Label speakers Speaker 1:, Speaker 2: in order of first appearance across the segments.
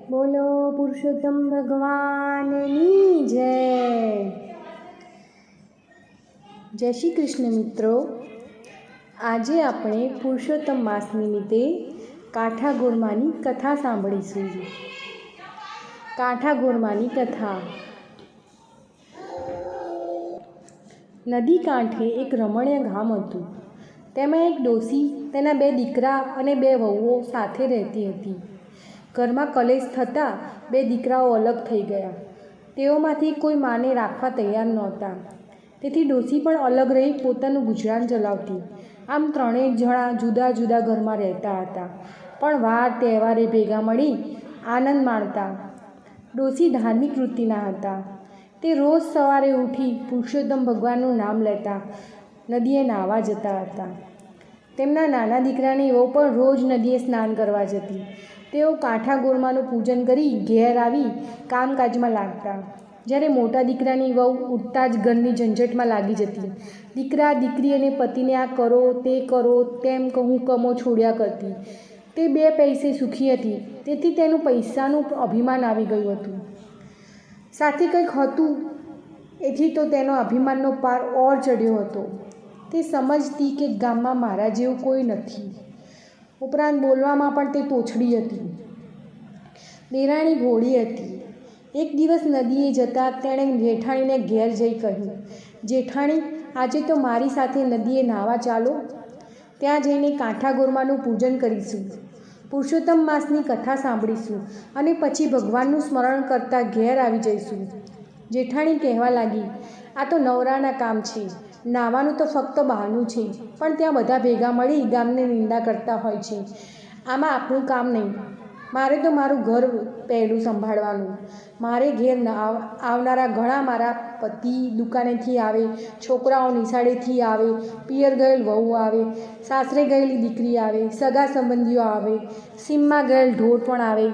Speaker 1: બોલો પુરુષોત્તમ ભગવાનની જય. જય શ્રી કૃષ્ણ મિત્રો. આજે આપણે પુરુષોત્તમ માસ નિમિત્તે કાંઠાગોરમાની કથા સાંભળીશું. કાંઠાગોરમાની કથા. નદી કાંઠે એક રમણીય ગામ હતું. તેમાં એક ડોસી, તેના 2 દીકરા અને 2 વહુઓ સાથે રહેતી હતી. ઘરમાં કલેશ થતાં 2 દીકરાઓ અલગ થઈ ગયા. તેઓમાંથી કોઈ માને રાખવા તૈયાર નહોતા. તેથી ડોસી પણ અલગ રહી પોતાનું ગુજરાન ચલાવતી. આમ 3 જણા જુદા જુદા ઘરમાં રહેતા હતા, પણ વાર તહેવારે ભેગા મળી આનંદ માણતા. ડોસી ધાર્મિક વૃત્તિના હતા. તે રોજ સવારે ઉઠી પુરુષોત્તમ ભગવાનનું નામ લેતા નદીએ નાહવા જતા હતા. તેમના નાના દીકરાની વહુ પણ રોજ નદીએ સ્નાન કરવા જતી. તેઓ કાંઠાગોરમાનું પૂજન કરી ઘેર આવી કામકાજમાં લાગતા. જ્યારે મોટા દીકરાની વહુ ઉઠતા જ ઘરની ઝંઝટમાં લાગી જતી. દીકરા દીકરી અને પતિને આ કરો તે કરો તેમ કમો છોડ્યા કરતી. તે 2 પૈસે સુખી હતી, તેથી તેનું પૈસાનું અભિમાન આવી ગયું હતું. સાથે કંઈક હતું એથી તો તેનો અભિમાનનો પાર ઓર ચડ્યો હતો. તે સમજતી કે ગામમાં મારા જેવું કોઈ નથી. ઉપરાંત બોલવામાં પણ તે તોછડી હતી. દેરાણી ભોળી હતી. એક દિવસ નદીએ જતાં તેણે જેઠાણીને ઘેર જઈ કહ્યું, જેઠાણી, આજે તો મારી સાથે નદીએ નાહવા ચાલો. ત્યાં જઈને કાંઠાગોરમાનું પૂજન કરીશું, પુરુષોત્તમ માસની કથા સાંભળીશું અને પછી ભગવાનનું સ્મરણ કરતાં ઘેર આવી જઈશું. જેઠાણી કહેવા લાગી, આ તો નવરાના કામ છે. નાહવાનું તો ફક્ત બહાનું છે, પણ ત્યાં બધા ભેગા મળી ગામને નિંદા કરતા હોય છે. આમાં આપણું કામ નહીં. મારે તો મારું ઘર પહેલું સંભાળવાનું. મારે ઘેર આવનારા ઘણા મારા પતિ દુકાનેથી આવે, છોકરાઓ નિશાળેથી આવે, પિયર ગયેલ વહુ આવે, સાસરે ગયેલી દીકરી આવે, સગા સંબંધીઓ આવે, સીમમાં ગયેલ ઢોર પણ આવે.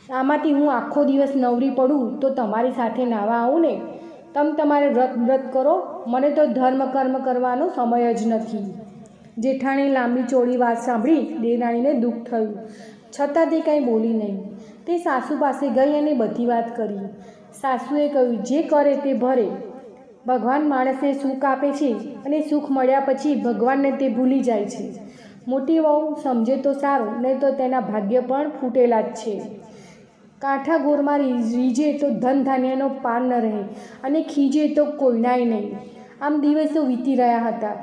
Speaker 1: આમાંથી હું આખો દિવસ નવરી પડું તો તમારી સાથે નાહવા આવું ને? તમારે વ્રત કરો, મને તો ધર્મ કર્મ કરવાનો સમય જ નથી. જેઠાણી લાંબી ચોળી વાત સાંભળી દેરાણીને દુઃખ થયું, છતાં તે કાંઈ બોલી નહીં. તે સાસુ પાસે ગઈ અને બધી વાત કરી. સાસુએ કહ્યું, જે કરે તે ભરે. ભગવાન માણસને સુખ આપે છે અને સુખ મળ્યા પછી ભગવાનને તે ભૂલી જાય છે. મોટી વહુ સમજે તો સારું, નહીં તો તેના ભાગ્ય પણ ફૂટેલા જ છે. કાંઠાગોરમાં રીઝે તો ધન ધાન્યનો પાર ન રહે અને ખીજે તો કોઈનાય નહીં. આમ દિવસો વીતી રહ્યા હતા.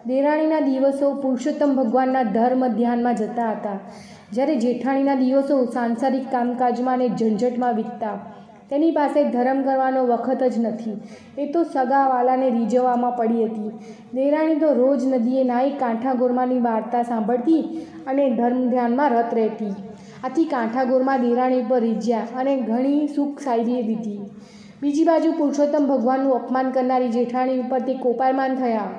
Speaker 1: દેરાણીના દિવસો પુરુષોત્તમ ભગવાનના ધર્મ ધ્યાનમાં જતા હતા, જ્યારે જેઠાણીના દિવસો સાંસારિક કામકાજમાં અને ઝંઝટમાં વીતતા. તેની પાસે ધર્મ કરવાનો વખત જ નથી. એ તો સગાવાલાને રીઝવવામાં પડી હતી. દેરાણી તો રોજ નદીએ નાહી કાંઠાગોરમાની વાર્તા સાંભળતી અને ધર્મ ધ્યાનમાં રત રહેતી. આથી કાંઠાગોરમાં દેરાણી પર રીઝ્યા અને ઘણી સુખ સાયરી દીધી. બીજી બાજુ પુરુષોત્તમ ભગવાનનું અપમાન કરનારી જેઠાણી ઉપર તે કોપાયમાન થયા.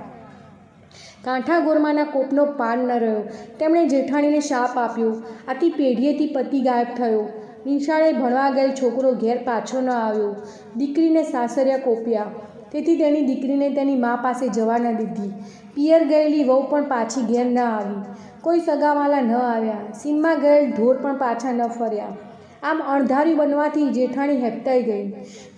Speaker 1: કાંઠાગોરમાના કોપનો પાર ન રહ્યો. તેમણે જેઠાણીને શાપ આપ્યો. આથી પેઢીએથી પતિ ગાયબ થયો. નિશાળે ભણવા ગયેલ છોકરો ઘેર પાછો ન આવ્યો. દીકરીને સાસરિયા કોપ્યા, તેથી તેની દીકરીને તેની મા પાસે જવા ન દીધી. પિયર ગયેલી વહુ પણ પાછી ઘેર ન આવી. કોઈ સગાવાલા ન આવ્યા. સીમમાં ગયેલ ઢોર પણ પાછા ન ફર્યા. આમ અણધારી બનવાથી જેઠાણી હેપતાઈ ગઈ.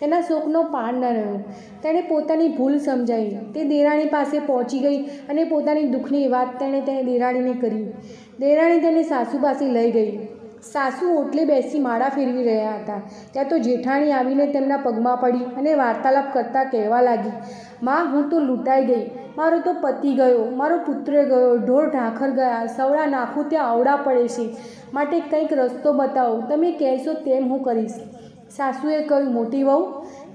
Speaker 1: તેના શોકનો પાર ન રહ્યો. તેણે પોતાની ભૂલ સમજાવી. તે દેરાણી પાસે પહોંચી ગઈ અને પોતાની દુઃખની વાત તેણે દેરાણીને કરી. દેરાણી તેને સાસુ પાસે લઈ ગઈ. સાસુ ઓટલે બેસી માળા ફેરવી રહ્યા હતા. ત્યાં તો જેઠાણી આવીને તેમના પગમાં પડી અને વાર્તાલાપ કરતાં કહેવા લાગી, માં, હું તો લૂંટાઈ ગઈ. મારો તો પતિ ગયો, મારો પુત્ર ગયો, ઢોર ઢાંખર ગયા, સવડા નાખું ત્યાં આવડા પડે છે. માટે કંઈક રસ્તો બતાવો. તમે કહેશો તેમ હું કરીશ. સાસુએ કહ્યું, મોટી વહુ,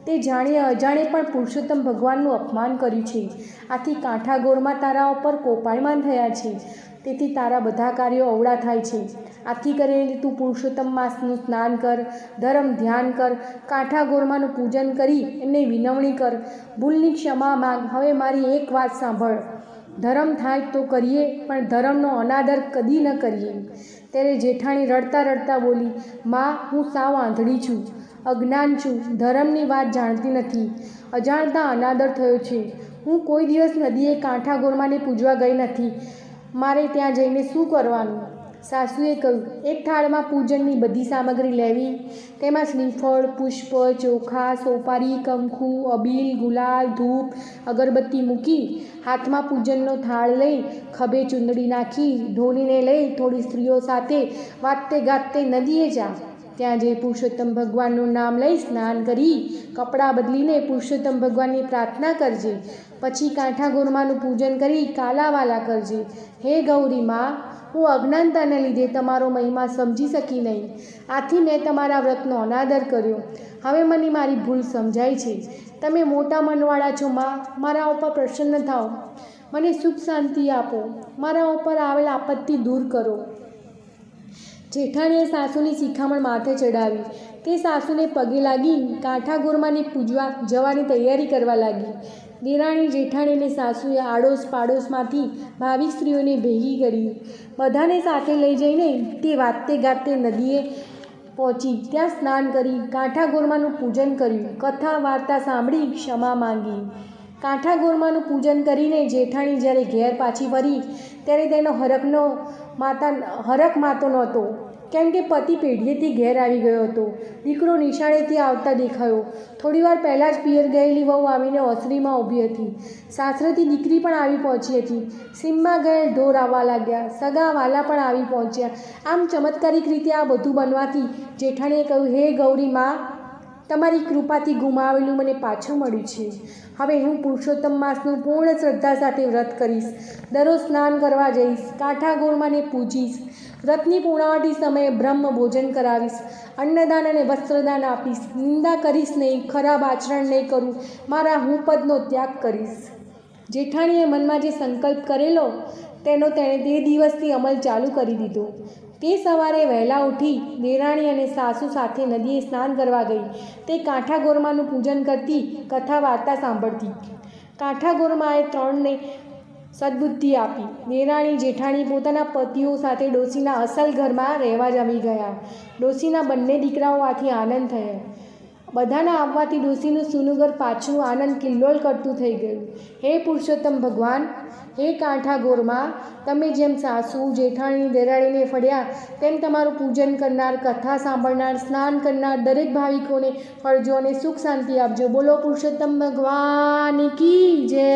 Speaker 1: તે જાણે અજાણે પણ પુરુષોત્તમ ભગવાનનું અપમાન કર્યું છે. આથી કાંઠાગોરમાં તારા ઉપર કોપાયમાન થયા છે. તેથી તારા બધા કાર્યો અવળા થાય છે. આથી કરીને તું પુરુષોત્તમ માસનું સ્નાન કર, ધર્મ ધ્યાન કર, કાંઠાગોરમાનું પૂજન કરી એમને વિનવણી કર, ભૂલની ક્ષમા માંગ. હવે મારી એક વાત સાંભળ. ધર્મ થાય તો કરીએ, પણ ધર્મનો અનાદર કદી ન કરીએ. ત્યારે જેઠાણી રડતા રડતા બોલી, માં, હું સાવ આંધળી છું, અજ્ઞાન છું, ધર્મની વાત જાણતી નથી. અજાણતા અનાદર થયો છે. હું કોઈ દિવસ નદીએ કાંઠાગોરમાને પૂજવા ગઈ નથી. મારે ત્યાં જઈને શું કરવાનું? સાસુએ કહ્યું, એક થાળમાં પૂજનની બધી સામગ્રી લેવી, તેમાં શ્રીફળ, પુષ્પ, ચોખા, સોપારી, કંકુ, અબીલ, ગુલાલ, ધૂપ, અગરબત્તી મૂકી હાથમાં પૂજનનો થાળ લઈ ખભે ચૂંદડી નાખી ઢોલીને લઈ થોડી સ્ત્રીઓ સાથે વાતે ગાતે નદીએ જા. ત્યાં જઈ પુરુષોત્તમ ભગવાનનું નામ લઈ સ્નાન કરી કપડાં બદલીને પુરુષોત્તમ ભગવાનની પ્રાર્થના કરજે. પછી કાંઠા ગોરમાનું પૂજન કરી કાલાવાલા કરજે. હે ગૌરી માં, હું અજ્ઞાનતાને લીધે તમારો મહિમા સમજી શકી નહીં. આથી મેં તમારા વ્રતનો અનાદર કર્યો. હવે મને મારી ભૂલ સમજાય છે. તમે મોટા મનવાળા છો માં, મારા ઉપર પ્રસન્ન થાઓ. મને સુખ શાંતિ આપો. મારા ઉપર આવેલ આપત્તિ દૂર કરો. જેઠાણીએ સાસુની શિખામણ માથે ચડાવી. તે સાસુને પગે લાગી કાંઠા ગોરમાને પૂજવા જવાની તૈયારી કરવા લાગી. દેરાણી જેઠાણી અને સાસુએ આડોશ પાડોશમાંથી ભાવિક સ્ત્રીઓને ભેગી કરી. બધાને સાથે લઈ જઈને તે વાતે ગાતે નદીએ પહોંચી. ત્યાં સ્નાન કરી કાંઠા ગોરમાનું પૂજન કર્યું. કથા વાર્તા સાંભળી ક્ષમા માંગી. કાંઠા ગોરમાનું પૂજન કરીને જેઠાણી જ્યારે ઘેર પાછી ફરી ત્યારે તેનો હરખ માતો નહોતો, કેમ કે પતિ પેઢીએથી ઘેર આવી ગયો હતો. દીકરો નિશાળેથી આવતા દેખાયો. થોડીવાર પહેલાં જ પિયર ગયેલી વહુ આવીને ઓસરીમાં ઊભી હતી. સાસરેથી દીકરી પણ આવી પહોંચી હતી. સીમમાં ગયેલ ઢોર આવવા લાગ્યા. સગા વાલા પણ આવી પહોંચ્યા. આમ ચમત્કારિક રીતે આ બધું બનવાથી જેઠાણીએ કહ્યું, હે ગૌરી માં, તમારી કૃપાથી ગુમાવેલું મને પાછું મળ્યું છે. હવે હું પુરુષોત્તમ માસનું પૂર્ણ શ્રદ્ધા સાથે વ્રત કરીશ. દરરોજ સ્નાન કરવા જઈશ. કાંઠા ગોરમાને પૂજીશ. વ્રતની પૂર્ણાવટી સમયે બ્રહ્મ ભોજન કરાવીશ. અન્નદાન અને વસ્ત્રદાન આપીશ. નિંદા કરીશ નહીં. ખરાબ આચરણ નહીં કરું. મારા હું પદનો ત્યાગ કરીશ. જેઠાણીએ મનમાં જે સંકલ્પ કરેલો તેનો તેણે તે દિવસથી અમલ ચાલુ કરી દીધો. તે સવારે વહેલા ઉઠી દેરાણી અને સાસુ સાથે નદીએ સ્નાન કરવા ગઈ. તે કાંઠા ગોરમાનું પૂજન કરતી, કથા વાર્તા સાંભળતી. કાંઠા ગોરમાએ ત્રણને સદબુદ્ધિ આપી. દેરાણી જેઠાણી પોતાના પતિઓ સાથે ડોશીના અસલ ઘરમાં રહેવા જમી ગયા. ડોશીના બંને દીકરાઓ આથી આનંદ થયો. બધાના આવવાથી ડોશીનું સૂનું ઘર પાછું આનંદ કિલ્લોલ કરતું થઈ ગયું. હે પુરુષોત્તમ ભગવાન, હે કાંઠા ગોરમા, તમે જેમ સાસુ જેઠાણી દેરાણીને ફળ્યા તેમ તમારું પૂજન કરનાર, કથા સાંભળનાર, સ્નાન કરનાર દરેક ભાવિકોને ફળજો અને સુખ શાંતિ આપજો. બોલો પુરુષોત્તમ ભગવાન કી જય.